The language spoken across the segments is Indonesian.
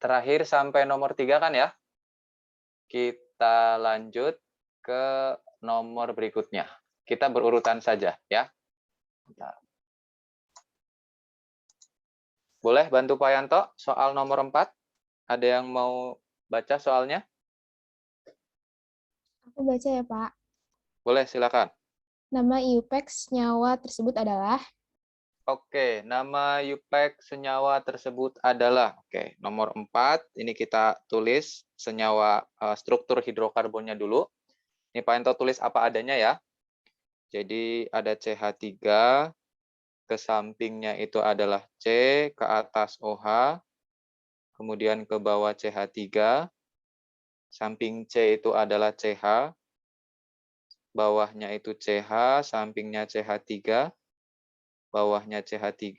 terakhir sampai nomor 3 kan ya? Kita lanjut ke nomor berikutnya. Kita berurutan saja ya. Bentar. Boleh bantu Pak Yanto soal nomor 4? Ada yang mau baca soalnya? Aku baca ya, Pak. Boleh, silakan. Nama IUPAC senyawa tersebut adalah Oke, nama IUPAC senyawa tersebut adalah, oke, nomor 4, ini kita tulis senyawa struktur hidrokarbonnya dulu. Ini Pak Yanto tulis apa adanya ya. Jadi ada CH3, ke sampingnya itu adalah C, ke atas OH, kemudian ke bawah CH3, samping C itu adalah CH, bawahnya itu CH, sampingnya CH3, bawahnya CH3,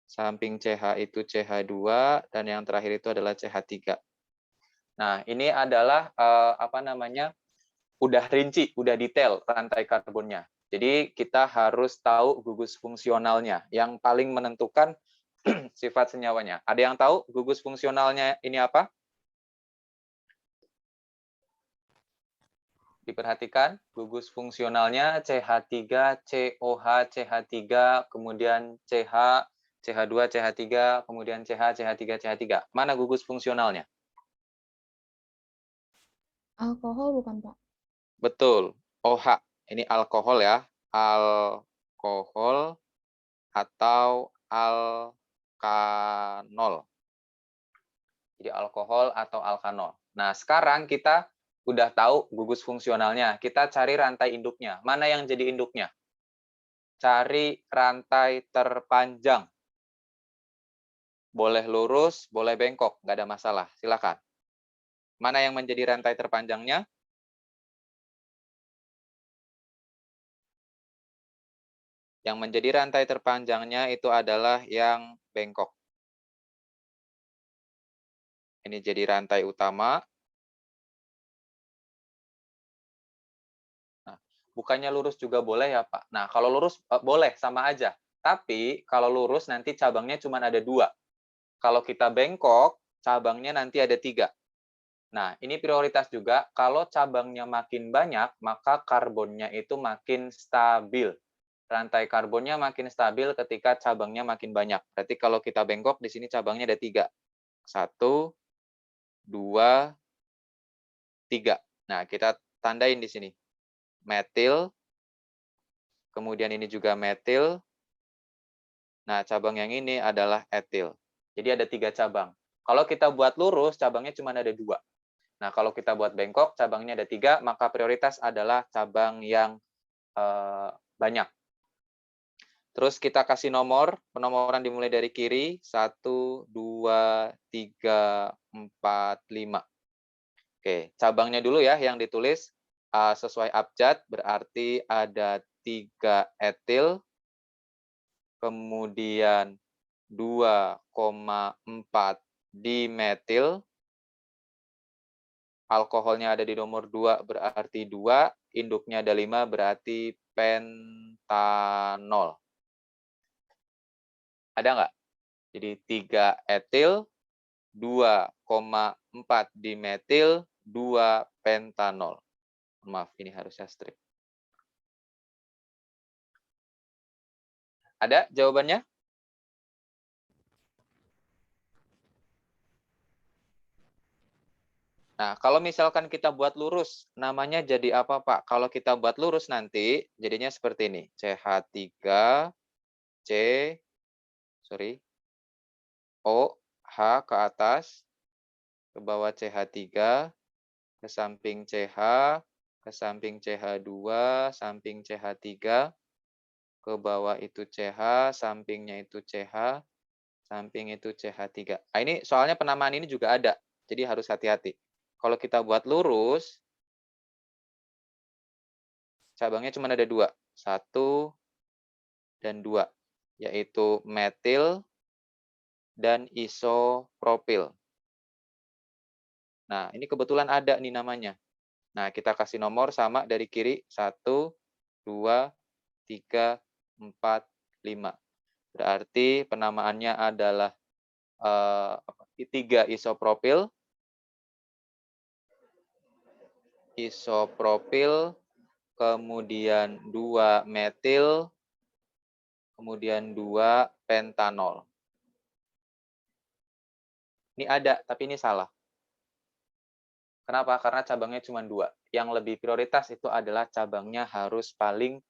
samping CH itu CH2, dan yang terakhir itu adalah CH3. Nah, ini adalah udah rinci, udah detail rantai karbonnya. Jadi kita harus tahu gugus fungsionalnya yang paling menentukan sifat senyawanya. Ada yang tahu gugus fungsionalnya ini apa? Diperhatikan, gugus fungsionalnya CH3, COH, CH3, kemudian CH, CH2, CH3, kemudian CH, CH3, CH3. Mana gugus fungsionalnya? alkohol, bukan, Pak? Betul, OH. Ini alkohol ya. Alkohol atau alkanol. Jadi alkohol atau alkanol. Nah, sekarang kita udah tahu gugus fungsionalnya. Kita cari rantai induknya. Mana yang jadi induknya? Cari rantai terpanjang. Boleh lurus, boleh bengkok, nggak ada masalah. Silakan. Mana yang menjadi rantai terpanjangnya? Yang menjadi rantai terpanjangnya itu adalah yang bengkok. Ini jadi rantai utama. Nah, bukannya lurus juga boleh ya, Pak? Nah, kalau lurus boleh, sama aja. Tapi kalau lurus nanti cabangnya cuma ada 2. Kalau kita bengkok, cabangnya nanti ada 3. Nah, ini prioritas juga. Kalau cabangnya makin banyak, maka karbonnya itu makin stabil. Rantai karbonnya makin stabil ketika cabangnya makin banyak. Berarti kalau kita bengkok, di sini cabangnya ada 3. 1, 2, 3. Nah, kita tandain di sini. Metil, kemudian ini juga metil. Nah, cabang yang ini adalah etil. Jadi ada 3 cabang. Kalau kita buat lurus, cabangnya cuma ada 2. Nah, kalau kita buat bengkok, cabangnya ada 3, maka prioritas adalah cabang yang banyak. Terus kita kasih nomor, penomoran dimulai dari kiri, 1, 2, 3, 4, 5. Oke, cabangnya dulu ya yang ditulis sesuai abjad, berarti ada 3 etil, kemudian 2,4 dimetil, alkoholnya ada di nomor 2 berarti 2, induknya ada 5 berarti pentanol. Ada nggak? Jadi 3 etil, 2,4 dimetil, 2 pentanol. Maaf, ini harusnya strip. Ada jawabannya? Nah, kalau misalkan kita buat lurus, namanya jadi apa, Pak? Kalau kita buat lurus nanti, jadinya seperti ini. CH3, C, sorry, O, H ke atas, ke bawah CH3, ke samping CH, ke samping CH2, samping CH3, ke bawah itu CH, sampingnya itu CH, samping itu CH3. Nah, ini soalnya penamaan ini juga ada, jadi harus hati-hati. Kalau kita buat lurus, cabangnya cuma ada 2, 1 dan 2, yaitu metil dan isopropil. Nah, ini kebetulan ada nih namanya. Nah, kita kasih nomor sama dari kiri, 1, 2, 3, 4, 5. Berarti penamaannya adalah 3 isopropil. Isopropil, kemudian 2 metil, kemudian 2 pentanol. Ini ada, tapi ini salah. Kenapa? Karena cabangnya cuma 2. Yang lebih prioritas itu adalah cabangnya harus paling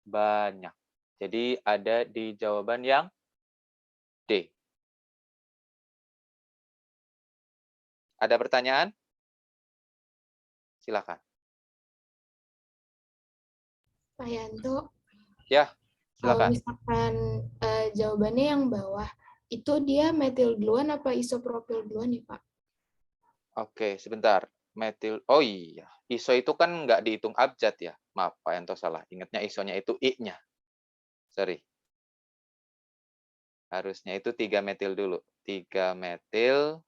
banyak. Jadi ada di jawaban yang D. Ada pertanyaan? Silakan. Pak Yanto, Ya, kalau silakan. misalkan jawabannya yang bawah, itu dia metil duluan apa isopropil duluan nih, Pak? Oke, sebentar. Metil. Oh iya, iso itu kan nggak dihitung abjad ya. Maaf, Pak Yanto salah. Ingatnya isonya itu I-nya. Sorry. Harusnya itu 3 metil dulu. 3 metil,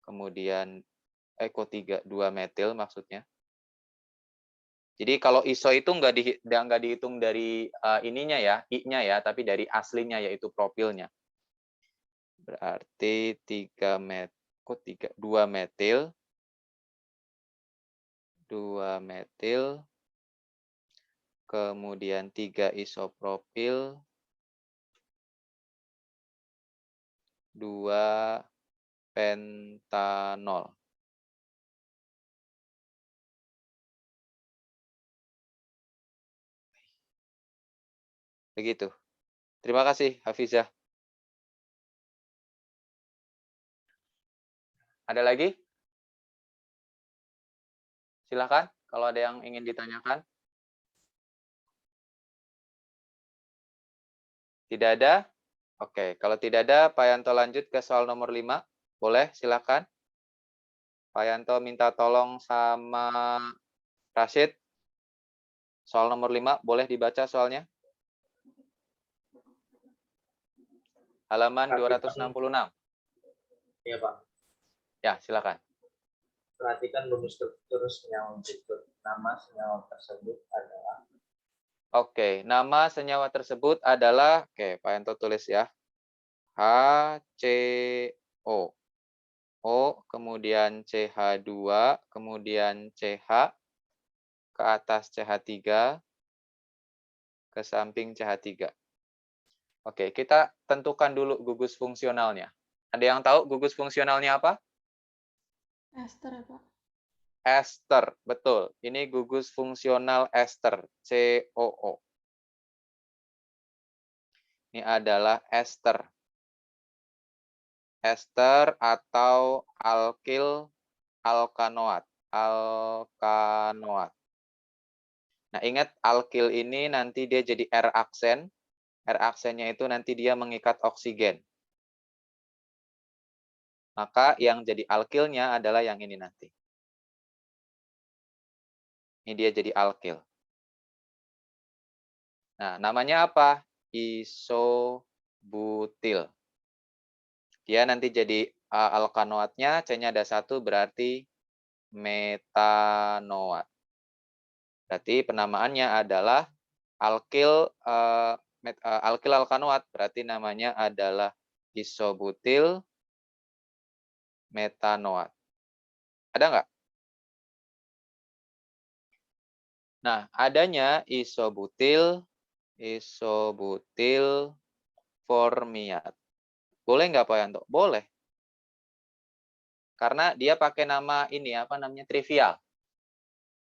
kemudian, kok 2 metil maksudnya. Jadi kalau iso itu nggak dihitung dari ininya ya, I-nya ya, tapi dari aslinya yaitu propilnya. Berarti 2 metil, 2 metil, kemudian 3 isopropil, 2 pentanol. Begitu. Terima kasih, Hafizah. Ada lagi? Silakan, kalau ada yang ingin ditanyakan. Tidak ada? Oke, kalau tidak ada, Pak Yanto lanjut ke soal nomor 5. Boleh, silakan. Pak Yanto minta tolong sama Rashid. Soal nomor 5, boleh dibaca soalnya? Halaman 266. Iya, Pak. Ya, silakan. Perhatikan rumus struktur senyawa berikut. Nama senyawa tersebut adalah. Oke, nama senyawa tersebut adalah, oke, Pak Yanto tulis ya. HCO. O, kemudian CH2, kemudian CH, ke atas CH3, ke samping CH3. Oke, kita tentukan dulu gugus fungsionalnya. Ada yang tahu gugus fungsionalnya apa? Ester ya, Pak? Ester, betul. Ini gugus fungsional ester, COO. Ini adalah ester. Ester atau alkil alkanoat. Alkanoat. Nah, ingat alkil ini nanti dia jadi R aksen. R aksennya itu nanti dia mengikat oksigen. Maka yang jadi alkilnya adalah yang ini nanti. Ini dia jadi alkil. Nah, namanya apa? Isobutil. Dia nanti jadi alkanoatnya, C-nya ada 1, berarti metanoat. Berarti penamaannya adalah alkil alkil alkanoat, berarti namanya adalah isobutil metanoat. Ada nggak? Nah, adanya isobutil formiat. Boleh nggak Pak Yanto? Boleh. Karena dia pakai nama ini, apa namanya, trivial.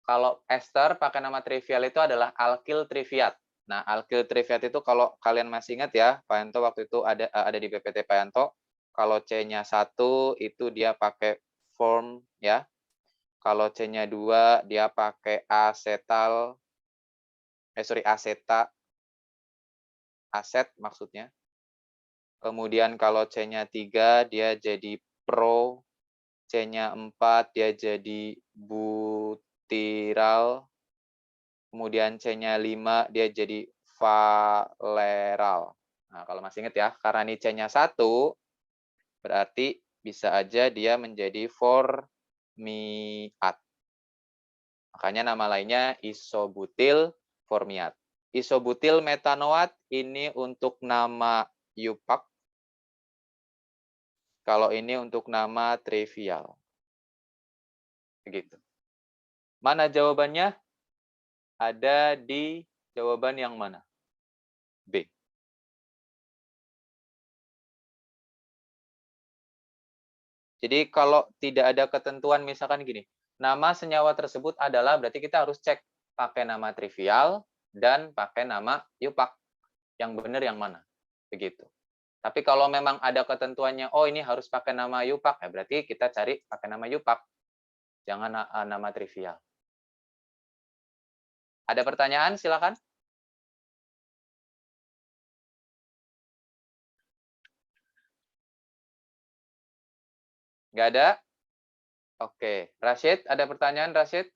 Kalau ester pakai nama trivial itu adalah alkil triviat. Nah, alkil triviat itu kalau kalian masih ingat ya, Pak Yanto waktu itu ada di PPT Pak Yanto, kalau C-nya 1 itu dia pakai form ya. Kalau C-nya 2 dia pakai aseta, aset maksudnya. Kemudian kalau C-nya 3 dia jadi pro, C-nya 4 dia jadi butiral, kemudian C-nya 5 dia jadi valeral. Nah, kalau masih ingat ya, karena ini C-nya 1, berarti bisa aja dia menjadi formiat. Makanya nama lainnya isobutil formiat. Isobutil metanoat ini untuk nama Yupak. Kalau ini untuk nama trivial. Begitu. Mana jawabannya? Ada di jawaban yang mana? B. Jadi kalau tidak ada ketentuan misalkan gini, nama senyawa tersebut adalah, berarti kita harus cek pakai nama trivial dan pakai nama yupak. Yang benar yang mana? Begitu. Tapi kalau memang ada ketentuannya, oh ini harus pakai nama yupak, ya berarti kita cari pakai nama yupak. Jangan nama trivial. Ada pertanyaan? Silakan. Nggak ada? Oke. Rashid, ada pertanyaan, Rashid?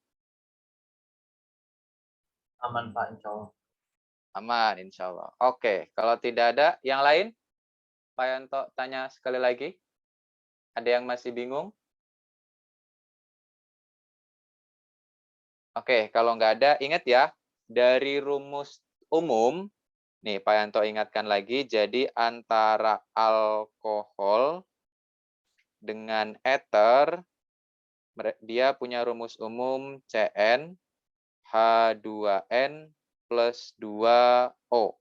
Aman Pak, insya Allah. Aman, insya Allah. Oke. Kalau tidak ada, yang lain? Pak Yanto tanya sekali lagi. Ada yang masih bingung? Oke, kalau nggak ada, ingat ya, dari rumus umum, nih Pak Yanto ingatkan lagi, jadi antara alkohol dengan ether, dia punya rumus umum CN H2N plus 2O.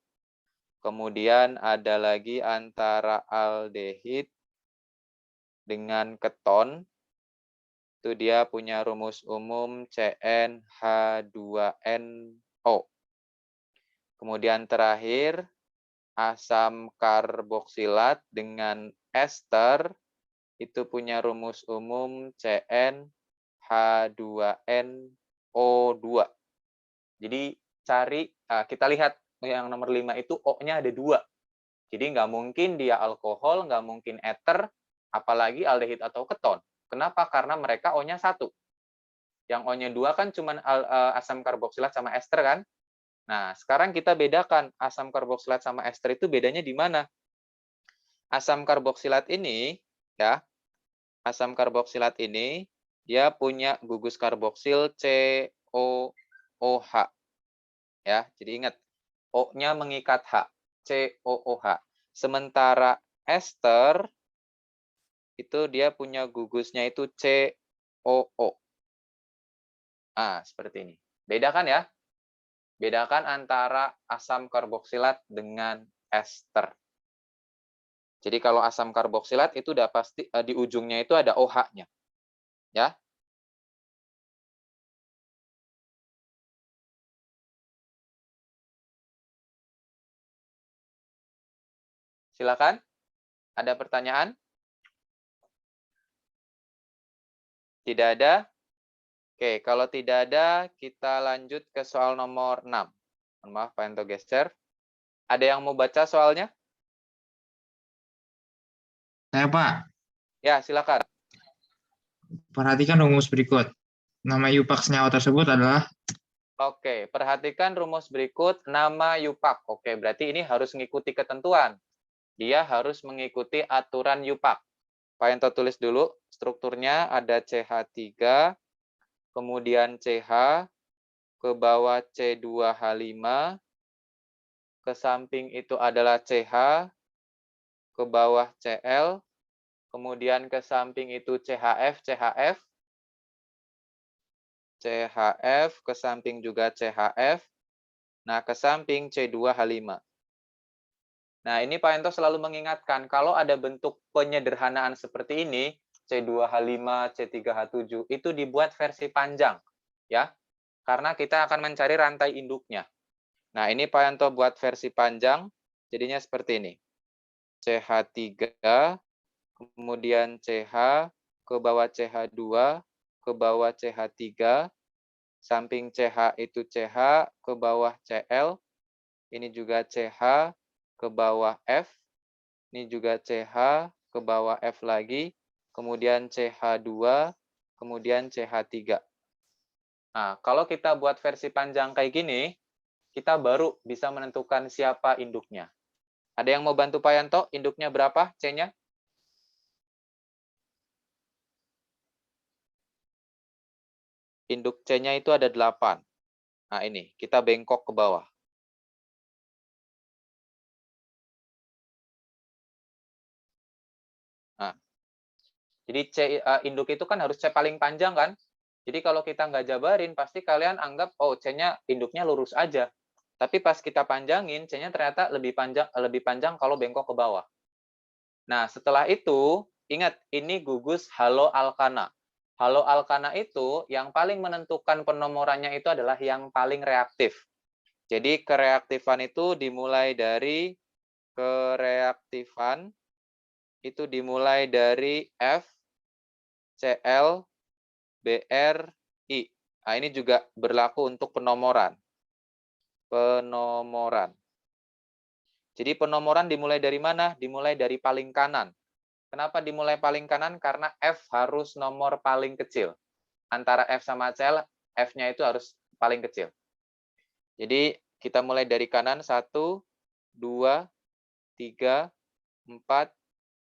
Kemudian ada lagi antara aldehid dengan keton, itu dia punya rumus umum CnH2nO. Kemudian terakhir, asam karboksilat dengan ester, itu punya rumus umum CnH2nO2. Jadi cari, kita lihat yang nomor 5 itu O-nya ada 2. Jadi nggak mungkin dia alkohol, nggak mungkin ether, apalagi aldehid atau keton. Kenapa? Karena mereka O-nya 1. Yang O-nya 2 kan cuma asam karboksilat sama ester kan? Nah, sekarang kita bedakan asam karboksilat sama ester itu bedanya di mana? Asam karboksilat ini, ya, asam karboksilat ini, dia punya gugus karboksil COOH. Ya, jadi ingat, O-nya mengikat H, COOH. Sementara ester, itu dia punya gugusnya itu COO. Nah, seperti ini. Bedakan ya. Bedakan antara asam karboksilat dengan ester. Jadi kalau asam karboksilat itu udah pasti di ujungnya itu ada OH-nya. Ya. Silakan. Ada pertanyaan? Tidak ada? Oke, kalau tidak ada, kita lanjut ke soal nomor 6. Mohon maaf, Pak Ento geser. Ada yang mau baca soalnya? Saya, Pak. Ya, silakan. Perhatikan rumus berikut. Nama yupak senyawa tersebut adalah... Oke, perhatikan rumus berikut, nama yupak. Oke, berarti ini harus mengikuti ketentuan. Dia harus mengikuti aturan yupak. Pak Ento tulis dulu, strukturnya ada CH3, kemudian CH, ke bawah C2H5, ke samping itu adalah CH, ke bawah Cl, kemudian ke samping itu CHF, CHF, CHF, ke samping juga CHF, nah ke samping C2H5. Nah ini Pak Ento selalu mengingatkan, kalau ada bentuk penyederhanaan seperti ini, C2H5, C3H7, itu dibuat versi panjang, ya, karena kita akan mencari rantai induknya. Nah ini Pak Yanto buat versi panjang, jadinya seperti ini. CH3, kemudian CH, ke bawah CH2, ke bawah CH3, samping CH itu CH, ke bawah Cl, ini juga CH, ke bawah F, ini juga CH, ke bawah F lagi, kemudian CH2, kemudian CH3. Nah, kalau kita buat versi panjang kayak gini, kita baru bisa menentukan siapa induknya. Ada yang mau bantu Pak Yanto? Induknya berapa C-nya? Induk C-nya itu ada 8. Nah ini, kita bengkok ke bawah. Nah, Jadi C induk itu kan harus C paling panjang kan? Jadi kalau kita nggak jabarin, pasti kalian anggap, oh C-nya induknya lurus aja. Tapi pas kita panjangin, C-nya ternyata lebih panjang kalau bengkok ke bawah. Nah, setelah itu, ingat, ini gugus halo alkana. Halo alkana itu, yang paling menentukan penomorannya itu adalah yang paling reaktif. Jadi, kereaktifan itu dimulai dari F, Cl, Br, I. Nah, ini juga berlaku untuk penomoran. Jadi penomoran dimulai dari mana? Dimulai dari paling kanan. Kenapa dimulai paling kanan? Karena F harus nomor paling kecil. Antara F sama Cl, F-nya itu harus paling kecil. Jadi kita mulai dari kanan, 1, 2, 3, 4,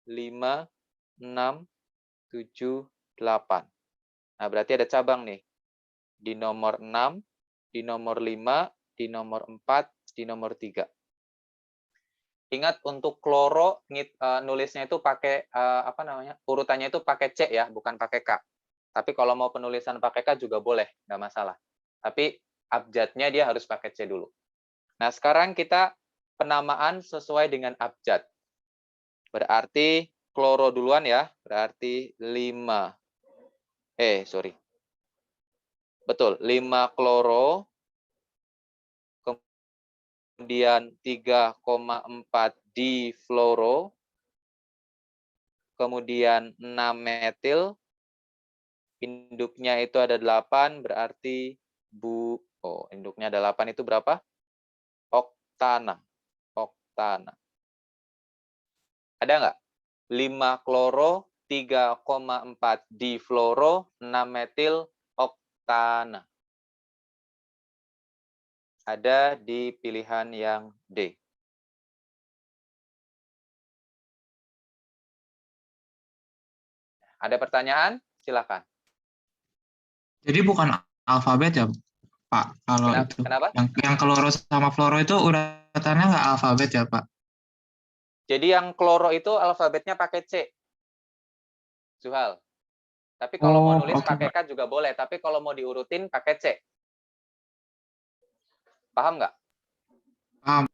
5, 6, 7, 8. Nah, berarti ada cabang nih. Di nomor 6, di nomor 5, di nomor 4, di nomor 3. Ingat untuk kloro nulisnya itu pakai urutannya itu pakai C ya, bukan pakai K. Tapi kalau mau penulisan pakai K juga boleh, nggak masalah. Tapi abjadnya dia harus pakai C dulu. Nah, sekarang kita penamaan sesuai dengan abjad. Berarti kloro duluan ya, berarti 5. Betul, 5 kloro, kemudian 3,4 difluoro, kemudian 6 metil, induknya itu ada 8, berarti induknya ada 8 itu berapa? Oktana. Ada nggak? 5 kloro, 3,4 difluoro, 6 metil, oktana. Ada di pilihan yang D. Ada pertanyaan? Silakan. Jadi bukan alfabet ya, Pak? Kalau itu. Kenapa? Yang kloro sama fluoro itu urutannya nggak alfabet ya, Pak? Jadi yang kloro itu alfabetnya pakai C. Zuhal. Tapi kalau mau nulis pakai K juga boleh. Tapi kalau mau diurutin pakai C. Paham nggak? Paham.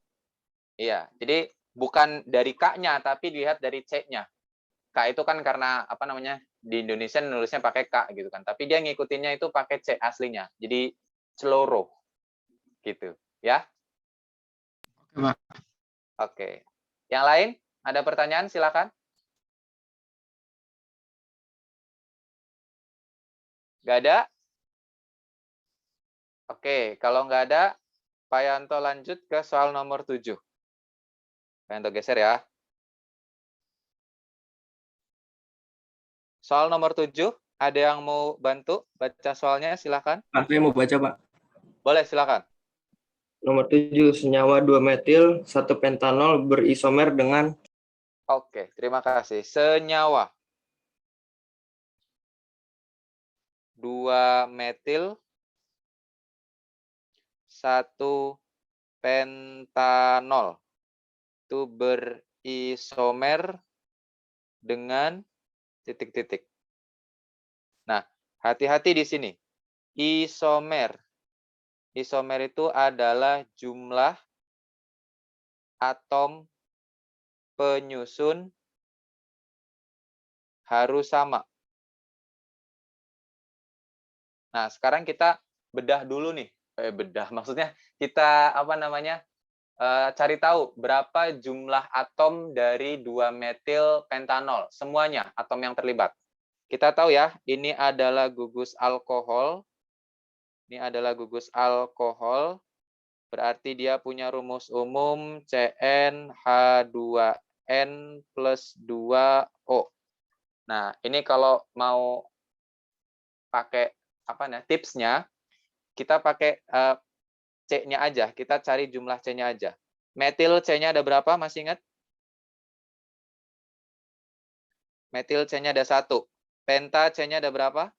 Iya. Jadi bukan dari K-nya, tapi dilihat dari C-nya. K itu kan karena di Indonesia nulisnya pakai K gitu kan. Tapi dia ngikutinnya itu pakai C aslinya. Jadi celoro. Gitu. Ya. Oke, Pak. Oke. Yang lain? Ada pertanyaan? Silakan. Nggak ada? Oke, kalau nggak ada, Pak Yanto lanjut ke soal nomor 7. Pak Yanto geser ya. Soal nomor 7, ada yang mau bantu baca soalnya? Silakan. Pak, saya mau baca, Pak. Boleh, silakan. Nomor 7, senyawa 2-metil, 1 pentanol berisomer dengan... Oke, terima kasih. Senyawa 2-metil, 1 pentanol itu berisomer dengan titik-titik. Nah, hati-hati di sini. Isomer. Isomer itu adalah jumlah atom penyusun harus sama. Nah, sekarang kita bedah dulu nih. Maksudnya kita cari tahu berapa jumlah atom dari 2-metil pentanol. Semuanya atom yang terlibat. Kita tahu ya, ini adalah gugus alkohol. Ini adalah gugus alkohol. Berarti dia punya rumus umum CnH2n plus 2O. Nah, ini kalau mau pakai tipsnya, kita pakai C-nya aja. Kita cari jumlah C-nya aja. Metil C-nya ada berapa? Masih ingat? Metil C-nya ada 1. Penta C-nya ada berapa?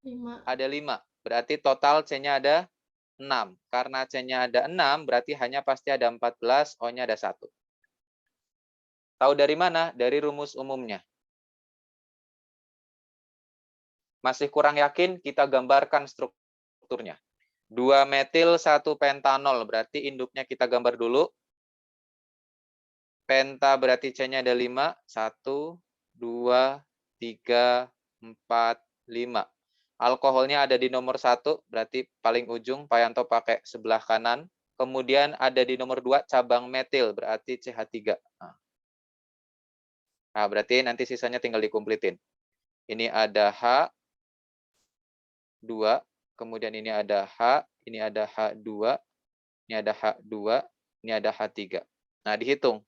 5. Ada 5. Berarti total C-nya ada 6. Karena C-nya ada 6, berarti hanya pasti ada 14, O-nya ada 1. Tahu dari mana? Dari rumus umumnya. Masih kurang yakin, kita gambarkan strukturnya. 2 metil 1 pentanol, berarti induknya kita gambar dulu. Penta berarti C-nya ada 5. 1, 2, 3, 4, 5. Alkoholnya ada di nomor 1, berarti paling ujung, Pak Yanto pakai sebelah kanan. Kemudian ada di nomor 2, cabang metil, berarti CH3. Nah, berarti nanti sisanya tinggal dikumpletin. Ini ada H2, kemudian ini ada H, ini ada H2, ini ada H2, ini ada H3. Nah, dihitung.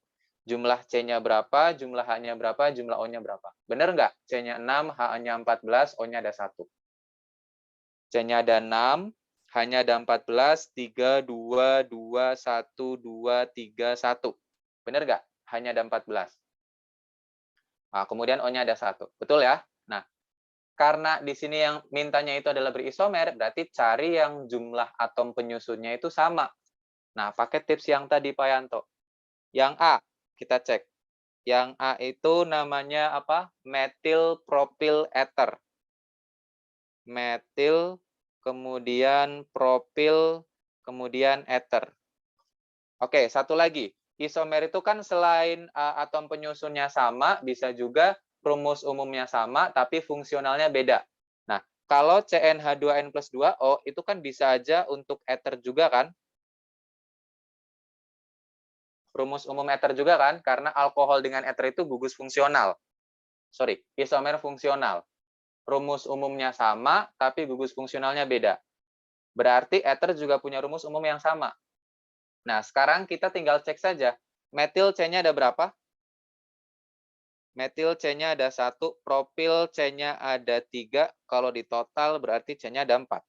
Jumlah C-nya berapa, jumlah H-nya berapa, jumlah O-nya berapa. Benar nggak? C-nya 6, H-nya 14, O-nya ada 1. C-nya ada 6, H-nya ada 14, 3, 2, 2, 1, 2, 3, 1. Benar nggak? H-nya ada 14. Nah, kemudian O-nya ada 1. Betul ya? Nah, karena di sini yang mintanya itu adalah berisomer, berarti cari yang jumlah atom penyusunnya itu sama. Nah, pakai tips yang tadi Pak Yanto. Yang A, kita cek. Yang A itu namanya apa? Metil propil ether. Metil, kemudian propil, kemudian ether. Oke, satu lagi. Isomer itu kan selain atom penyusunnya sama, bisa juga rumus umumnya sama, tapi fungsionalnya beda. Nah, kalau CnH2n plus 2O, itu kan bisa aja untuk ether juga kan? Rumus umum ether juga kan? Karena alkohol dengan ether itu gugus fungsional. Sorry, isomer fungsional. Rumus umumnya sama, tapi gugus fungsionalnya beda. Berarti ether juga punya rumus umum yang sama. Nah, sekarang kita tinggal cek saja. Metil C-nya ada berapa? Metil C-nya ada 1, propil C-nya ada 3. Kalau di total berarti C-nya ada 4.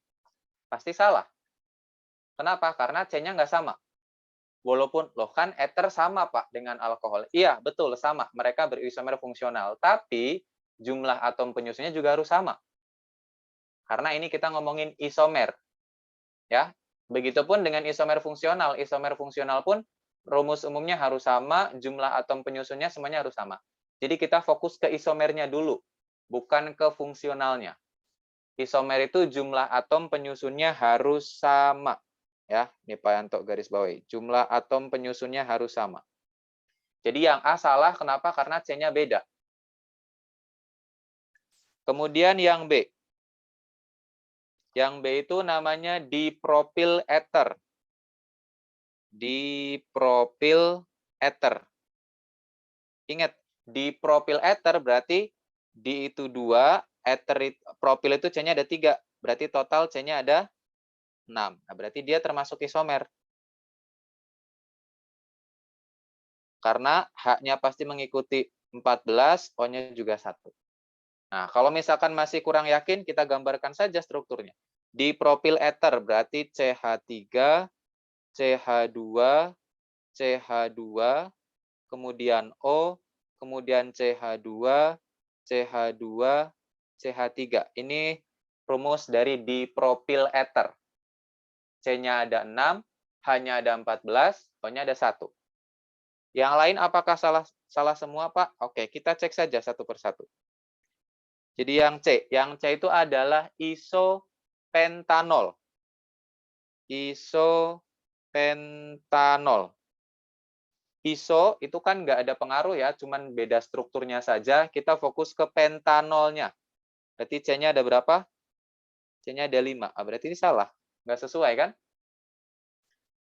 Pasti salah. Kenapa? Karena C-nya nggak sama. Walaupun, loh kan ether sama Pak dengan alkohol. Iya, betul, sama. Mereka berisomer fungsional. Tapi jumlah atom penyusunnya juga harus sama. Karena ini kita ngomongin isomer. Ya, begitupun dengan isomer fungsional. Isomer fungsional pun rumus umumnya harus sama, jumlah atom penyusunnya semuanya harus sama. Jadi kita fokus ke isomernya dulu, bukan ke fungsionalnya. Isomer itu jumlah atom penyusunnya harus sama. Ya, ini Pak Yanto garis bawahi. Jumlah atom penyusunnya harus sama. Jadi yang A salah, kenapa? Karena C-nya beda. Kemudian yang B. Yang B itu namanya dipropil ether. Dipropil ether. Ingat, dipropil ether berarti di itu 2, ether propil itu C-nya ada 3. Berarti total C-nya ada 6. Nah, berarti dia termasuk isomer. Karena H-nya pasti mengikuti 14, O-nya juga 1. Nah, kalau misalkan masih kurang yakin, kita gambarkan saja strukturnya. Dipropil ether berarti CH3, CH2, CH2, kemudian O, kemudian CH2, CH2, CH3. Ini rumus dari dipropil ether. C-nya ada 6, H-nya ada 14, O-nya ada 1. Yang lain apakah salah semua, Pak? Oke, kita cek saja satu persatu. Jadi yang C itu adalah isopentanol. Isopentanol. Iso itu kan nggak ada pengaruh ya, cuman beda strukturnya saja. Kita fokus ke pentanolnya. Berarti C-nya ada berapa? C-nya ada 5. Berarti ini salah. Nggak sesuai kan?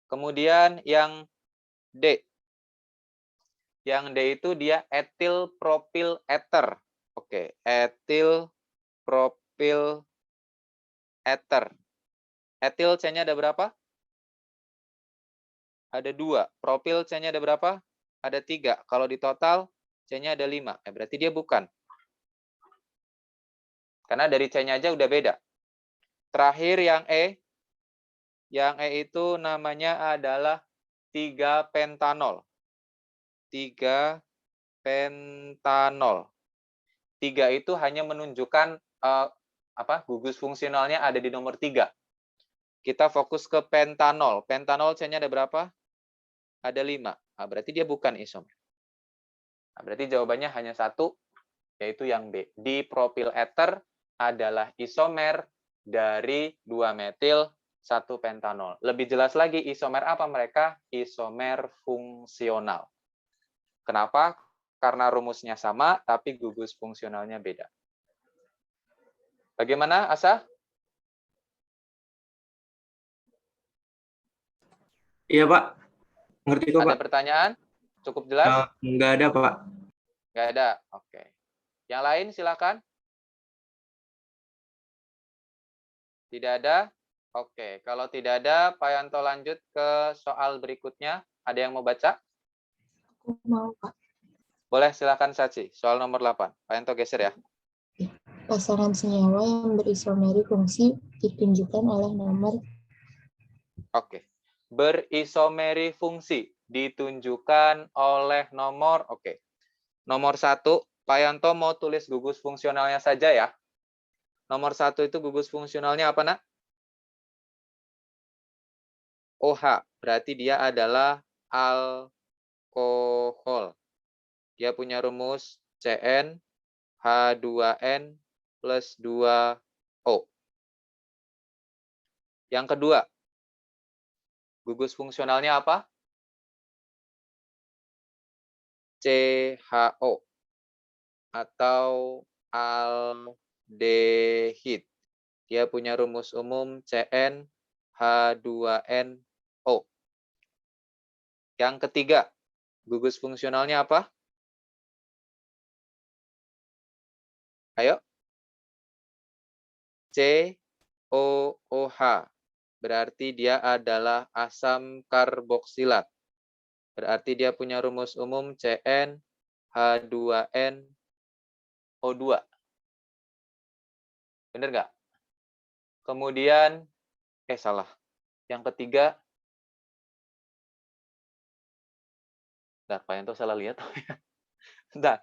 Kemudian yang D. Yang D itu dia etil propil ether. Oke, etil propil ether. Etil C-nya ada berapa? Ada 2. Propil C-nya ada berapa? Ada 3. Kalau di total C-nya ada 5. Berarti dia bukan. Karena dari C-nya aja udah beda. Terakhir yang E. Yang E itu namanya adalah 3-pentanol. 3-pentanol. 3 itu hanya menunjukkan gugus fungsionalnya ada di nomor 3. Kita fokus ke pentanol. Pentanol C-nya ada berapa? Ada 5. Nah, berarti dia bukan isomer. Nah, berarti jawabannya hanya 1, yaitu yang B. Dipropil ether adalah isomer dari 2 metil 1 pentanol. Lebih jelas lagi, isomer apa mereka? Isomer fungsional. Kenapa? Karena rumusnya sama, tapi gugus fungsionalnya beda. Bagaimana, Asa? Iya, Pak. Ngerti kok, Ada Pak. pertanyaan? Cukup jelas? Nggak ada, Pak. Nggak ada? Oke. Yang lain silakan. Tidak ada? Oke. Kalau tidak ada, Pak Yanto lanjut ke soal berikutnya. Ada yang mau baca? Aku mau, Kak. Boleh, silakan Sachi. Soal nomor 8. Pak Yanto geser ya. Pasangan senyawa yang berisomeri fungsi ditunjukkan oleh nomor. Oke. Berisomeri fungsi ditunjukkan oleh nomor. Oke. Nomor 1, Pak Yanto mau tulis gugus fungsionalnya saja ya. Nomor 1 itu gugus fungsionalnya apa, Nak? OH. Berarti dia adalah alkohol. Dia punya rumus CN H2N plus 2O. Yang kedua, gugus fungsionalnya apa? CHO atau aldehid. Dia punya rumus umum CN H2NO. Yang ketiga, gugus fungsionalnya apa? Ayo. COOH. Berarti dia adalah asam karboksilat. Berarti dia punya rumus umum CN H2NO2. Benar nggak? Kemudian, salah. Yang ketiga, bentar, Pak Yanto salah lihat. Bentar.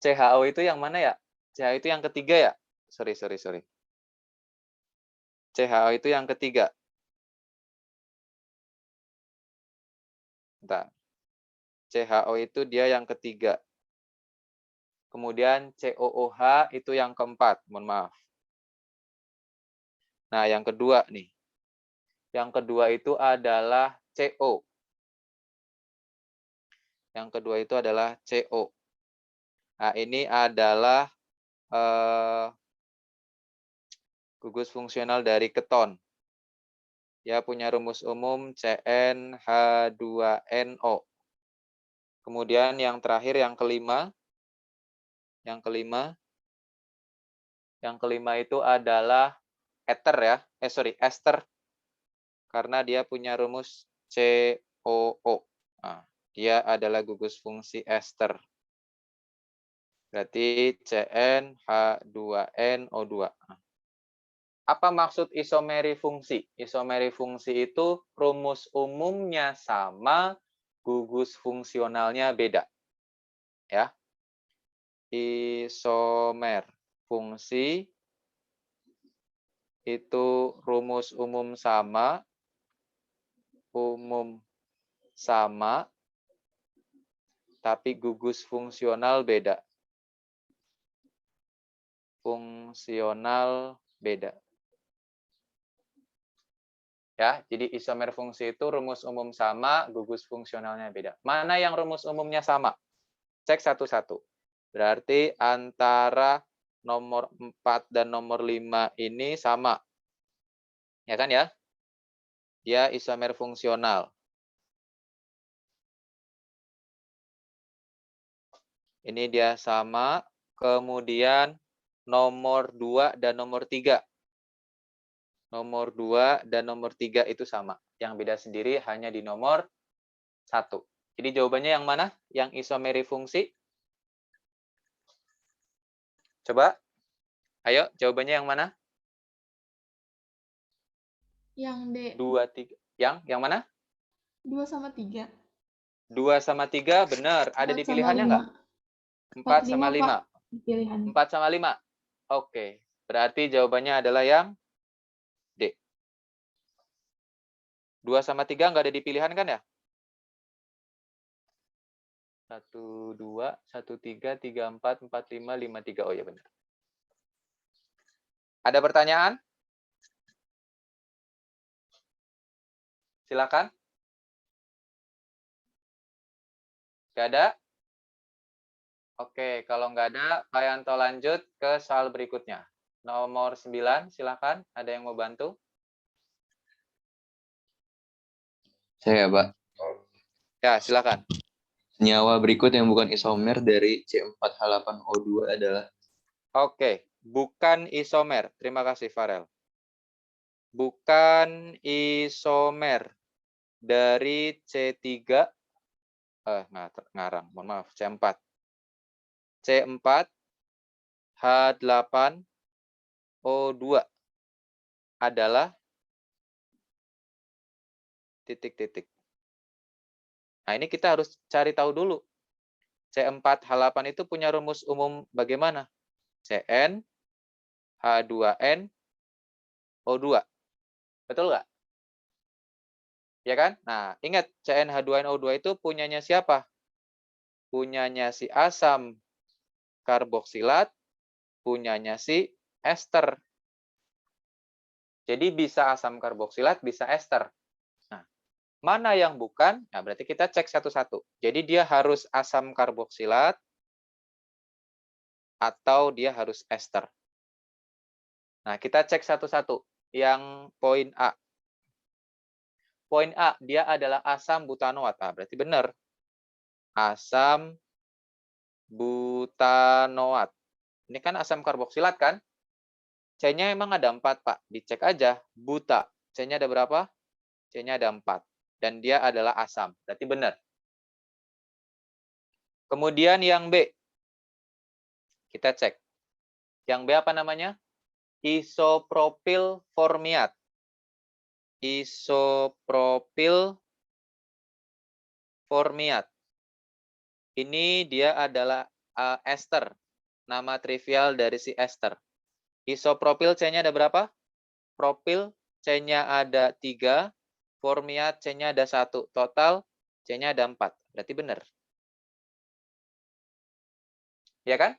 CHO itu yang mana ya? CHO itu yang ketiga ya? Sorry. CHO itu yang ketiga. Bentar. CHO itu dia yang ketiga. Kemudian COOH itu yang keempat. Mohon maaf. Nah, yang kedua nih. Yang kedua itu adalah CO. Yang kedua itu adalah CO. Nah, ini adalah gugus fungsional dari keton. Dia punya rumus umum CnH2NO. Kemudian yang terakhir, yang kelima. Yang kelima itu adalah ether ya. Ester. Karena dia punya rumus COO. Nah, dia adalah gugus fungsi ester. Berarti CnH2NO2. Apa maksud isomeri fungsi? Isomeri fungsi itu rumus umumnya sama, gugus fungsionalnya beda. Ya. Isomer fungsi itu rumus umum sama, tapi gugus fungsional beda. Fungsional beda. Ya, jadi isomer fungsi itu rumus umum sama, gugus fungsionalnya beda. Mana yang rumus umumnya sama? Cek satu-satu. Berarti antara nomor 4 dan nomor 5 ini sama. Ya kan ya? Dia isomer fungsional. Ini dia sama. Kemudian nomor 2 dan nomor 3. Nomor 2 dan nomor 3 itu sama. Yang beda sendiri hanya di nomor 1. Jadi jawabannya yang mana? Yang isomeri fungsi? Coba. Ayo, jawabannya yang mana? Yang D. 2, 3. Yang mana? 2 sama 3. 2 sama 3, benar. Ada di pilihannya nggak? 4 sama 5. Pilihan. 4 sama 5. Oke. Berarti jawabannya adalah yang D. 2 sama 3 nggak ada di pilihan kan ya? 1, 2, 1, 3, 3, 4, 4, 5, 5, 3. Oh ya benar. Ada pertanyaan? Silakan. Nggak ada? Oke, kalau nggak ada, Pak Yanto lanjut ke soal berikutnya. Nomor 9, silakan. Ada yang mau bantu? Saya, Pak. Ya, silakan. Senyawa berikut yang bukan isomer dari C4H8O2 adalah Oke, bukan isomer. Terima kasih, Farel. Bukan isomer dari C3, ngarang, mohon maaf, C4. C4, H8, O2 adalah titik-titik. Nah, ini kita harus cari tahu dulu. C4H8 itu punya rumus umum bagaimana? Cn, H2N, O2. Betul nggak? Ya kan? Nah, ingat CnH2nO2 itu punyanya siapa? Punyanya si asam karboksilat, punyanya si ester. Jadi bisa asam karboksilat, bisa ester. Nah, mana yang bukan? Nah, berarti kita cek satu-satu. Jadi dia harus asam karboksilat atau dia harus ester. Nah, kita cek satu-satu. Yang poin A. Poin A, dia adalah asam butanoat. Nah, berarti benar. Asam butanoat. Ini kan asam karboksilat kan? C-nya emang ada 4, Pak. Dicek aja. Buta. C-nya ada berapa? C-nya ada 4. Dan dia adalah asam. Berarti benar. Kemudian yang B. Kita cek. Yang B apa namanya? Isopropil formiat. Isopropil formiat. Ini dia adalah ester. Nama trivial dari si ester. Isopropil C-nya ada berapa? Propil C-nya ada 3, formiat C-nya ada 1. Total C-nya ada 4. Berarti benar. Ya kan?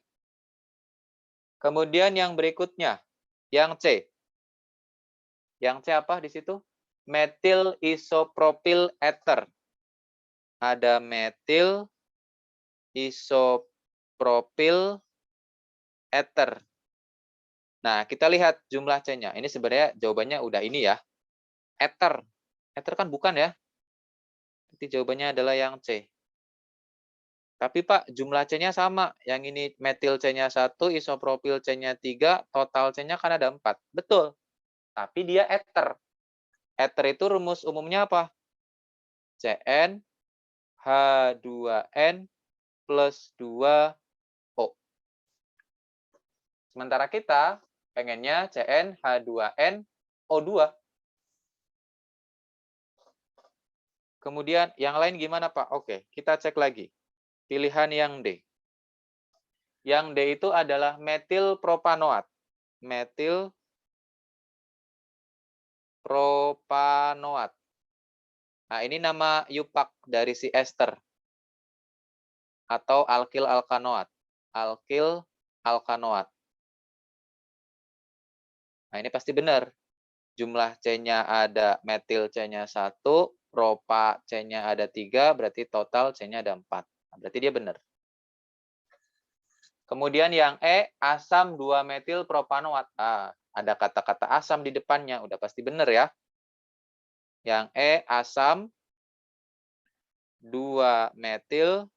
Kemudian yang berikutnya, yang C. Yang C apa di situ? Metil isopropil ether. Ada metil isopropil ether. Nah, kita lihat jumlah C-nya. Ini sebenarnya jawabannya udah ini ya. Ether. Ether kan bukan ya. Jadi jawabannya adalah yang C. Tapi Pak, jumlah C-nya sama. Yang ini metil C-nya 1, isopropil C-nya 3, total C-nya kan ada 4. Betul. Tapi dia ether. Ether itu rumus umumnya apa? Cn H2N plus 2O. Sementara kita pengennya Cn H2N O2. Kemudian yang lain gimana Pak? Oke, kita cek lagi. Pilihan yang D. Yang D itu adalah metil propanoat. Metil propanoat. Nah, ini nama yupak dari si ester. Atau alkil alkanoat. Alkil alkanoat. Nah, ini pasti benar. Jumlah C-nya ada metil C-nya 1, propa C-nya ada 3, berarti total C-nya ada 4. Nah, berarti dia benar. Kemudian yang E, asam 2-metil propanoat. Ah, ada kata-kata asam di depannya, udah pasti benar ya. Yang E, asam 2-metil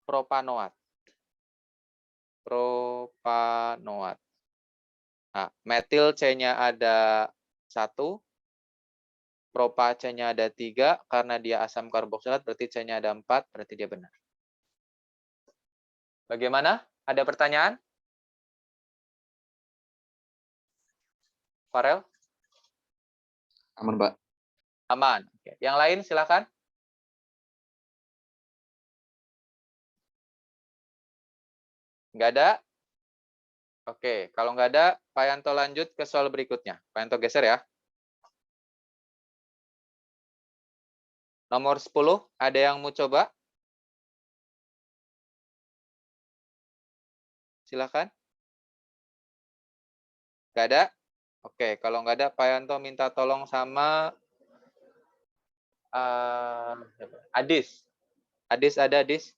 propanoat. Propanoat. Nah, metil C-nya ada 1, propa C-nya ada 3, karena dia asam karboksilat, berarti C-nya ada 4, berarti dia benar. Bagaimana? Ada pertanyaan? Farel? aman, Pak. Aman. Oke. Yang lain silakan. Nggak ada? Oke, kalau nggak ada, Pak Yanto lanjut ke soal berikutnya. Pak Yanto geser ya. Nomor 10, ada yang mau coba? Silakan. Nggak ada? Oke, kalau nggak ada, Pak Yanto minta tolong sama Adis. Adis ada, Adis?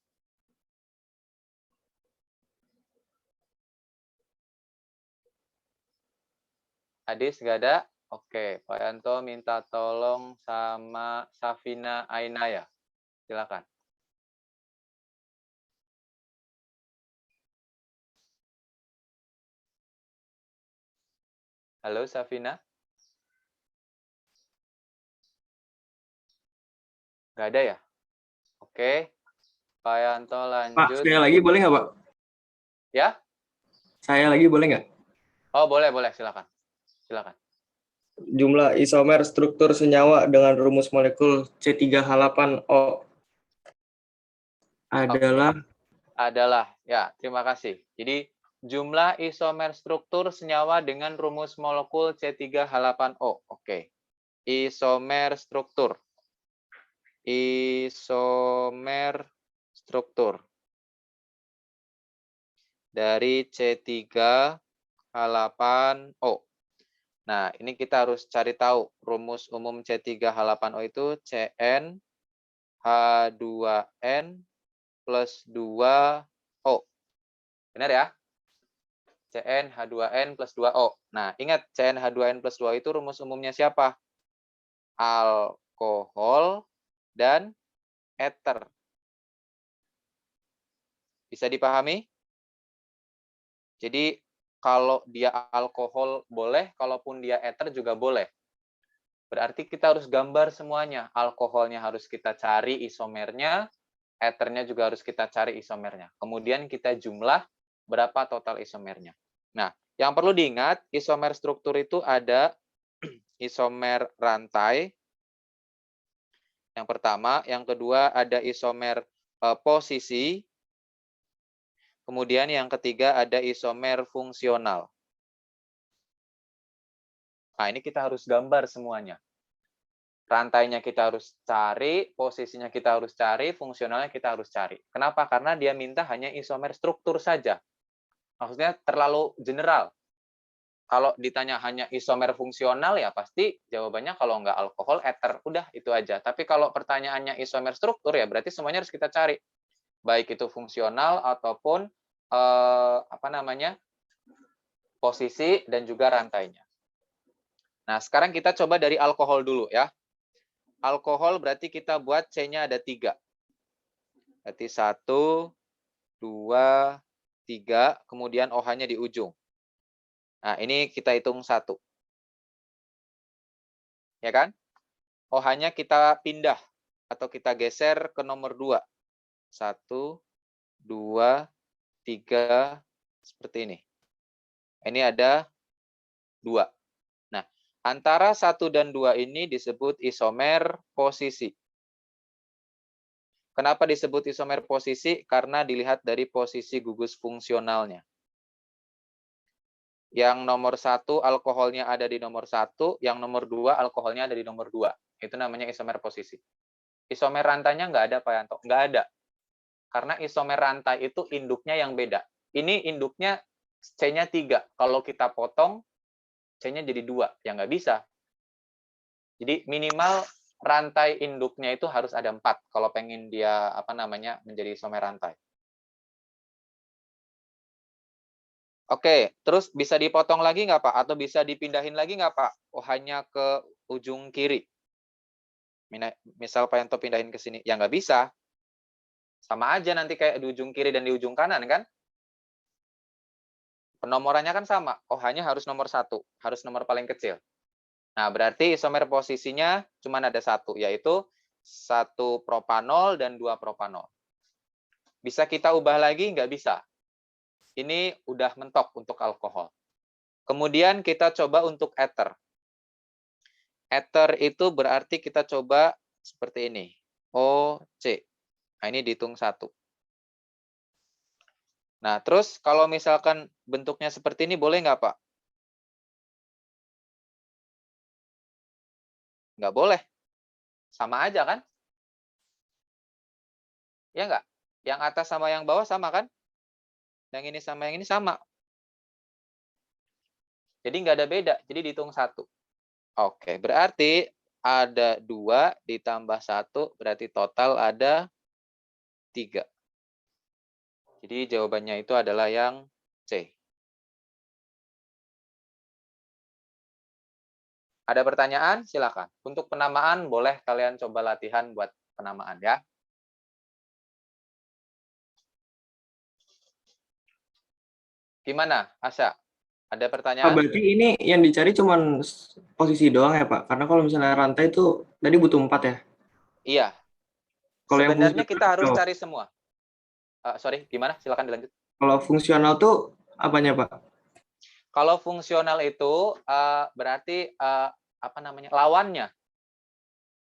Adis nggak ada? Oke, Pak Yanto minta tolong sama Safina Ainaya. Silakan. Halo, Safina? Nggak ada ya? Oke, Pak Yanto Pak, lanjut. saya lagi boleh nggak, Pak? Ya? Saya lagi boleh nggak? Oh, boleh, boleh. Silakan. Silakan. Jumlah isomer struktur senyawa dengan rumus molekul C3H8O adalah Adalah, ya, terima kasih. Jadi, jumlah isomer struktur senyawa dengan rumus molekul C3H8O. Oke. Isomer struktur. Isomer struktur. Dari C3H8O. Nah, ini kita harus cari tahu rumus umum C3H8O itu CN H2N plus 2O. Benar ya? CN H2N plus 2O. Nah, ingat CN H2N plus 2O itu rumus umumnya siapa? Alkohol dan eter. Bisa dipahami? Jadi, kalau dia alkohol boleh, kalaupun dia eter juga boleh. Berarti kita harus gambar semuanya. Alkoholnya harus kita cari isomernya, eternya juga harus kita cari isomernya. Kemudian kita jumlah berapa total isomernya. Nah, yang perlu diingat, isomer struktur itu ada isomer rantai. Yang pertama, yang kedua ada isomer posisi. Kemudian yang ketiga ada isomer fungsional. Nah, ini kita harus gambar semuanya. Rantainya kita harus cari, posisinya kita harus cari, fungsionalnya kita harus cari. Kenapa? Karena dia minta hanya isomer struktur saja. Maksudnya terlalu general. Kalau ditanya hanya isomer fungsional, ya pasti jawabannya kalau nggak alkohol, eter. Udah, itu aja. Tapi kalau pertanyaannya isomer struktur, ya berarti semuanya harus kita cari. Baik itu fungsional ataupun posisi dan juga rantainya. Nah, sekarang kita coba dari alkohol dulu ya. Alkohol berarti kita buat C-nya ada 3. Berarti 1, 2, 3, kemudian OH-nya di ujung. Nah, ini kita hitung 1. Ya kan? OH-nya kita pindah atau kita geser ke nomor 2. 1, 2, 3, seperti ini. Ini ada 2. Nah, antara 1 dan 2 ini disebut isomer posisi. Kenapa disebut isomer posisi? Karena dilihat dari posisi gugus fungsionalnya. Yang nomor 1 alkoholnya ada di nomor 1, yang nomor 2 alkoholnya ada di nomor 2. Itu namanya isomer posisi. Isomer rantainya nggak ada, Pak Yanto? Nggak ada. Karena isomer rantai itu induknya yang beda. Ini induknya C-nya 3. Kalau kita potong, C-nya jadi 2. Ya nggak bisa. Jadi minimal rantai induknya itu harus ada 4 kalau pengen dia menjadi isomer rantai. Oke, terus bisa dipotong lagi nggak, Pak? Atau bisa dipindahin lagi nggak, Pak? Oh, hanya ke ujung kiri. Misal Pak Yanto pindahin ke sini. Ya nggak bisa. Sama aja nanti kayak di ujung kiri dan di ujung kanan, kan? Penomorannya kan sama. Oh, hanya harus nomor 1. Harus nomor paling kecil. Nah, berarti isomer posisinya cuma ada 1, yaitu 1 propanol dan 2 propanol. Bisa kita ubah lagi? Nggak bisa. Ini udah mentok untuk alkohol. Kemudian kita coba untuk eter. Eter itu berarti kita coba seperti ini. OC. Nah, ini dihitung 1. Nah, terus kalau misalkan bentuknya seperti ini, boleh nggak, Pak? Nggak boleh. Sama aja, kan? Ya nggak? Yang atas sama yang bawah sama, kan? Yang ini sama yang ini sama. Jadi nggak ada beda, jadi dihitung 1. Oke, berarti ada 2 ditambah 1, berarti total ada 3. Jadi jawabannya itu adalah yang C. Ada pertanyaan? Silakan. Untuk penamaan, boleh kalian coba latihan buat penamaan ya. Gimana, Asya? Ada Pak, pertanyaan? berarti ini yang dicari cuman posisi doang ya, Pak? Karena kalau misalnya rantai itu tadi butuh 4 ya. Iya. Kalau yang Sebenarnya kita harus fungsional, cari semua. Sorry, gimana? Silakan dilanjut. kalau fungsional tuh apanya, Pak? Kalau fungsional itu berarti apa namanya? Lawannya.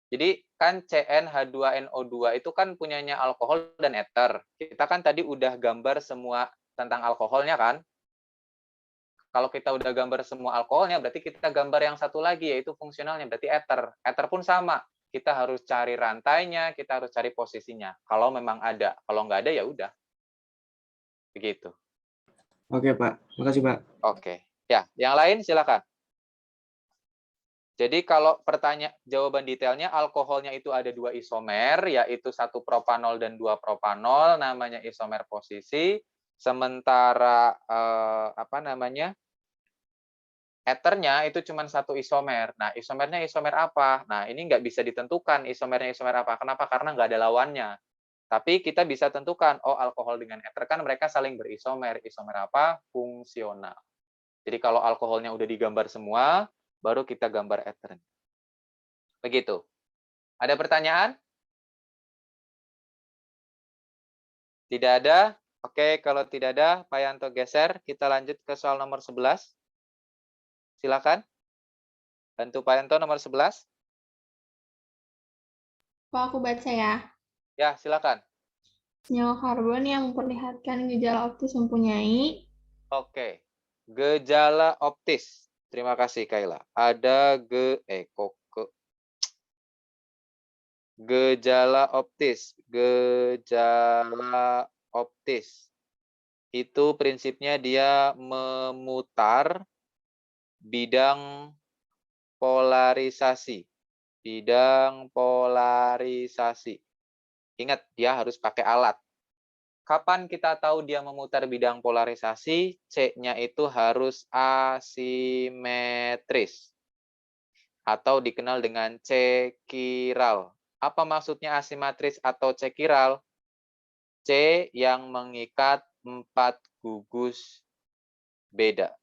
Jadi kan CnH2NO2 itu kan punyanya alkohol dan eter. Kita kan tadi udah gambar semua tentang alkoholnya kan? Kalau kita udah gambar semua alkoholnya, berarti kita gambar yang satu lagi, yaitu fungsionalnya, berarti eter. Eter pun sama. Kita harus cari rantainya, kita harus cari posisinya. Kalau memang ada. Kalau nggak ada, ya udah. Begitu. Oke, Pak. Makasih, Pak. Oke. Ya, yang lain silakan. Jadi kalau jawaban detailnya, alkoholnya itu ada 2 isomer, yaitu 1 propanol dan 2 propanol, namanya isomer posisi. Sementara apa namanya? Eternya itu cuma 1 isomer. Nah, isomernya isomer apa? Nah, ini nggak bisa ditentukan isomernya isomer apa. Kenapa? Karena nggak ada lawannya. Tapi kita bisa tentukan, oh alkohol dengan eter kan mereka saling berisomer. Isomer apa? Fungsional. Jadi kalau alkoholnya udah digambar semua, baru kita gambar eternya. Begitu. Ada pertanyaan? Tidak ada? Oke, kalau tidak ada, Pak Yanto geser. Kita lanjut ke soal nomor 11. Silakan. Bantu Pak Yanto nomor 11. Pak, aku baca ya. Ya, silakan. Senyawa karbon yang memperlihatkan gejala optis mempunyai Oke. Gejala optis. Terima kasih, Kayla. Ada gejala optis. Gejala optis. Itu prinsipnya dia memutar bidang polarisasi. Bidang polarisasi. Ingat, dia harus pakai alat. Kapan kita tahu dia memutar bidang polarisasi? C-nya itu harus asimetris. Atau dikenal dengan cekiral. Apa maksudnya asimetris atau cekiral? C yang mengikat 4 gugus beda.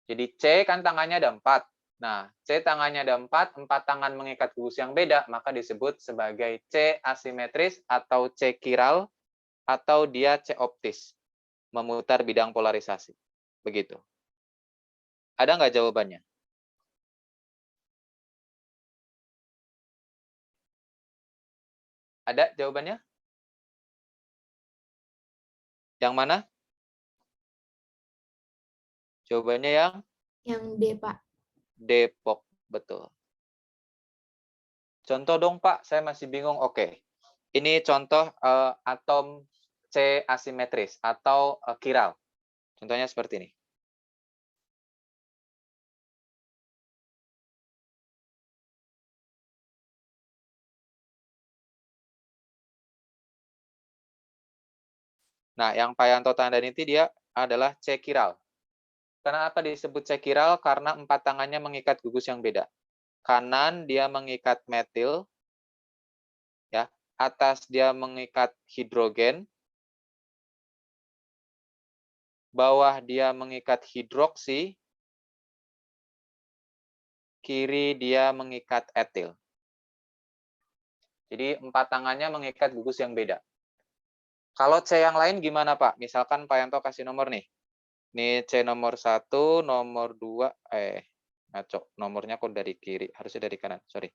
Jadi C kan tangannya ada 4. Nah, C tangannya ada 4 tangan mengikat gugus yang beda, maka disebut sebagai C asimetris atau C kiral, atau dia C optis, memutar bidang polarisasi. Begitu. Ada nggak jawabannya? Ada jawabannya? Yang mana? Jawabannya Yang D, Pak. Depok, betul. Contoh dong, Pak, saya masih bingung. Oke. Ini contoh atom C asimetris atau kiral. Contohnya seperti ini. Nah, yang Pak Yanto tandain itu dia adalah C kiral. Kenapa disebut C kiral? Karena 4 tangannya mengikat gugus yang beda. Kanan dia mengikat metil, ya, atas dia mengikat hidrogen, bawah dia mengikat hidroksi, kiri dia mengikat etil. Jadi 4 tangannya mengikat gugus yang beda. Kalau C yang lain gimana, Pak? Misalkan Pak Yanto kasih nomor nih. Ini C nomor 1, nomor 2, ngaco. Nomornya kok dari kiri, harusnya dari kanan, sorry.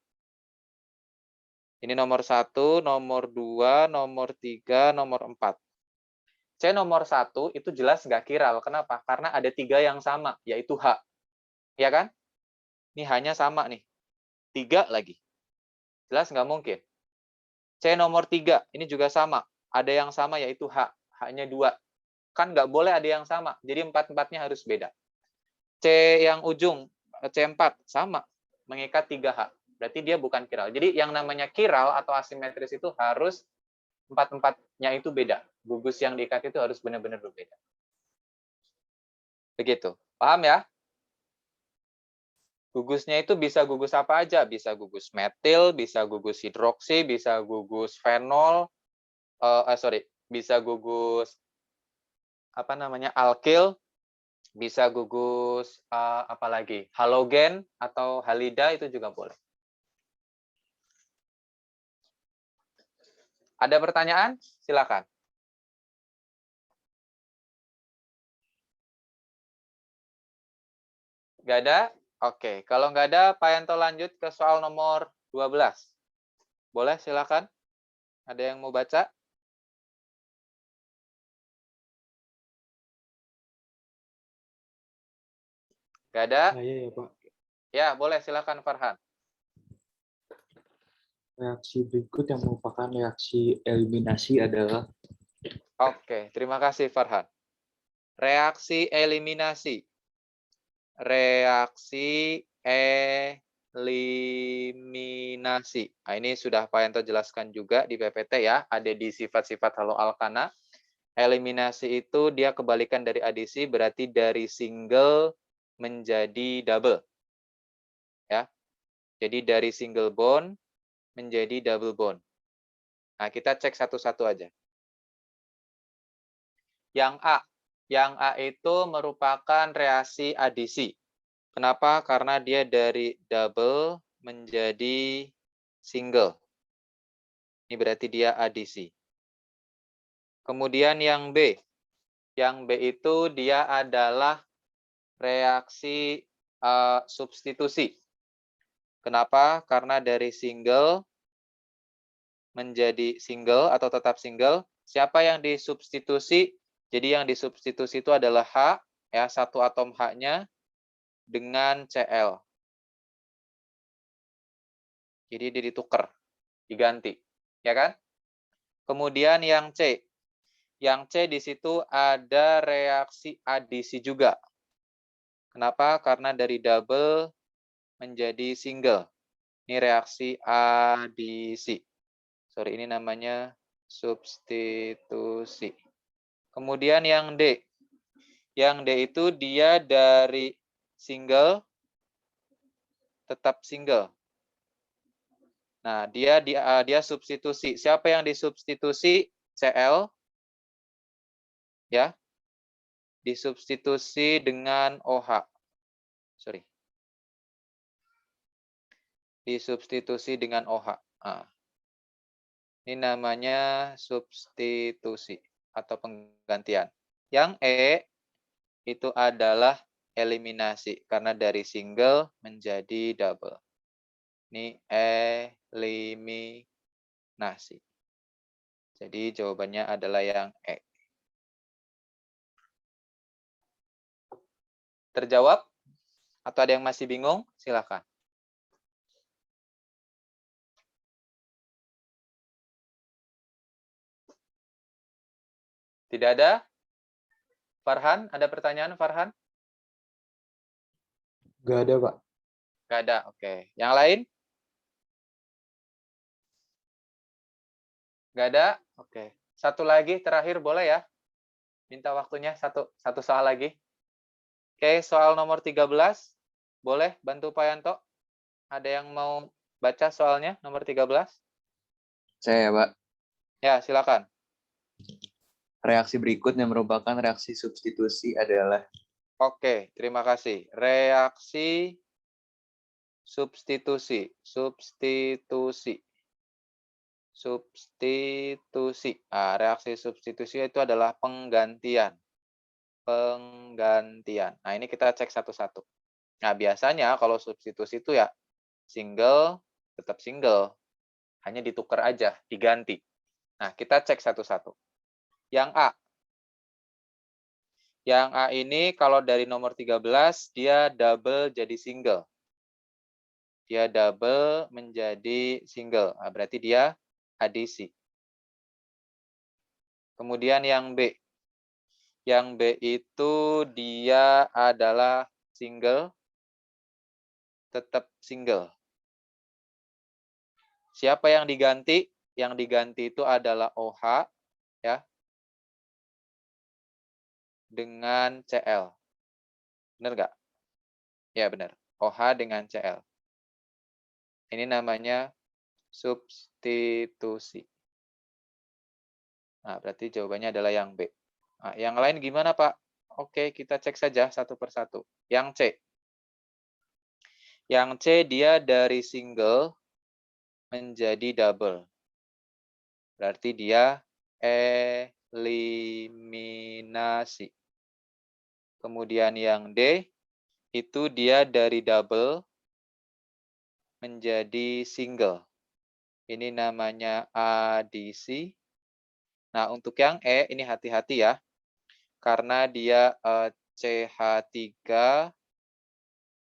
Ini nomor 1, nomor 2, nomor 3, nomor 4. C nomor 1 itu jelas nggak kiral. Kenapa? Karena ada 3 yang sama, yaitu H. Ya kan? Ini hanya sama nih. 3 lagi. Jelas nggak mungkin. C nomor 3, ini juga sama. Ada yang sama, yaitu H. H-nya 2. Kan nggak boleh ada yang sama. Jadi 4-4-nya harus beda. C yang ujung, C4, sama, mengikat 3H. Berarti dia bukan kiral. Jadi yang namanya kiral atau asimetris itu harus empat-empatnya itu beda. Gugus yang diikat itu harus benar-benar berbeda. Begitu. Paham ya? Gugusnya itu bisa gugus apa aja? Bisa gugus metil, bisa gugus hidroksi, bisa gugus fenol, bisa gugus apa namanya alkil, bisa gugus apalagi halogen atau halida itu juga boleh. Ada pertanyaan? Silakan. Nggak ada? Oke, kalau nggak ada, Pak Yanto lanjut ke soal nomor 12. Boleh, silakan. Ada yang mau baca? Nggak ada? Saya ya Pak. Ya, boleh, silakan Farhan. Reaksi berikut yang merupakan reaksi eliminasi adalah Oke, terima kasih Farhan. Reaksi eliminasi. Reaksi eliminasi. Nah, ini sudah Pak Yanto jelaskan juga di PPT ya, ada di sifat-sifat haloalkana. Eliminasi itu dia kebalikan dari adisi, berarti dari single menjadi double. Ya. Jadi dari single bond menjadi double bond. Nah, kita cek satu-satu aja. Yang A. Yang A itu merupakan reaksi adisi. Kenapa? Karena dia dari double menjadi single. Ini berarti dia adisi. Kemudian yang B. Yang B itu dia adalah reaksi substitusi. Kenapa? Karena dari single menjadi single atau tetap single. Siapa yang disubstitusi? Jadi yang disubstitusi itu adalah H, ya, satu atom H-nya dengan Cl. Jadi dia ditukar, diganti, ya kan? Kemudian yang C. Yang C di situ ada reaksi adisi juga. Kenapa? Karena dari double menjadi single. Ini reaksi adisi. Sorry, ini namanya substitusi. Kemudian yang D. Yang D itu dia dari single tetap single. Nah, dia substitusi. Siapa yang disubstitusi? Cl. Ya. Disubstitusi dengan OH. Sorry. Disubstitusi dengan OH. Nah, ini namanya substitusi atau penggantian. Yang E itu adalah eliminasi karena dari single menjadi double. Ini eliminasi. Jadi jawabannya adalah yang E. Terjawab? Atau ada yang masih bingung? Silakan. Tidak ada? Farhan, ada pertanyaan Farhan? nggak ada Pak. Nggak ada, oke. Yang lain? Nggak ada? Oke. Satu lagi, terakhir boleh ya? Minta waktunya satu soal lagi. Oke, soal nomor 13. Boleh bantu Pak Yanto? Ada yang mau baca soalnya, nomor 13? Saya ya, Pak. Ya, silakan. Reaksi berikutnya merupakan reaksi substitusi adalah Oke, terima kasih. Reaksi substitusi. Substitusi. Nah, reaksi substitusi itu adalah penggantian. Nah, ini kita cek satu-satu. Nah, biasanya kalau substitusi itu ya single, tetap single. Hanya ditukar aja, diganti. Nah, kita cek satu-satu. Yang A. Yang A ini kalau dari nomor 13, dia double jadi single. Dia double menjadi single. Nah, berarti dia adisi. Kemudian yang B. Yang B itu dia adalah single, tetap single. Siapa yang diganti? Yang diganti itu adalah OH ya dengan CL. Benar nggak? Ya benar. OH dengan CL. Ini namanya substitusi. Nah, berarti jawabannya adalah yang B. Nah, yang lain gimana, Pak? Oke, kita cek saja satu persatu. Yang C. Yang C dia dari single menjadi double. Berarti dia eliminasi. Kemudian yang D, itu dia dari double menjadi single. Ini namanya adisi. Nah, untuk yang E, ini hati-hati ya. Karena dia CH3,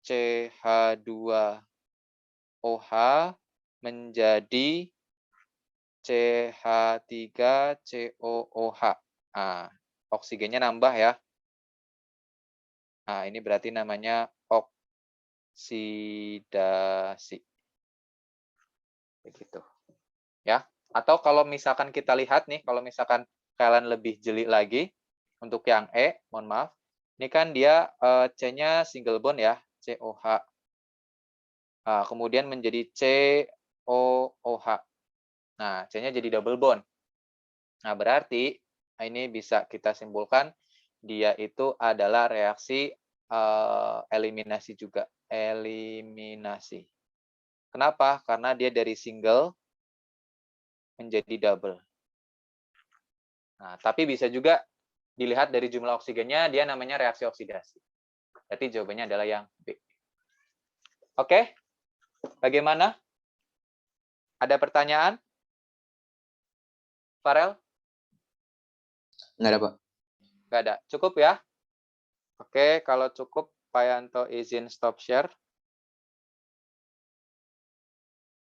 CH2OH menjadi CH3COOH. Nah, oksigennya nambah ya. Nah, ini berarti namanya oksidasi. Begitu. Ya. Atau kalau misalkan kita lihat nih, kalau misalkan kalian lebih jeli lagi, untuk yang E, mohon maaf, ini kan dia C-nya single bond ya, COH. Nah, kemudian menjadi COOH. Nah, C-nya jadi double bond. Nah, berarti ini bisa kita simpulkan dia itu adalah reaksi eliminasi juga. Eliminasi. Kenapa? Karena dia dari single menjadi double. Nah, tapi bisa juga dilihat dari jumlah oksigennya, dia namanya reaksi oksidasi. Berarti jawabannya adalah yang B. Oke? Bagaimana? Ada pertanyaan? Farel? Nggak ada, Pak. Nggak ada. Cukup ya? Oke, kalau cukup, Pak Yanto izin stop share.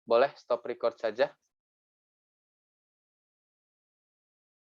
Boleh stop record saja.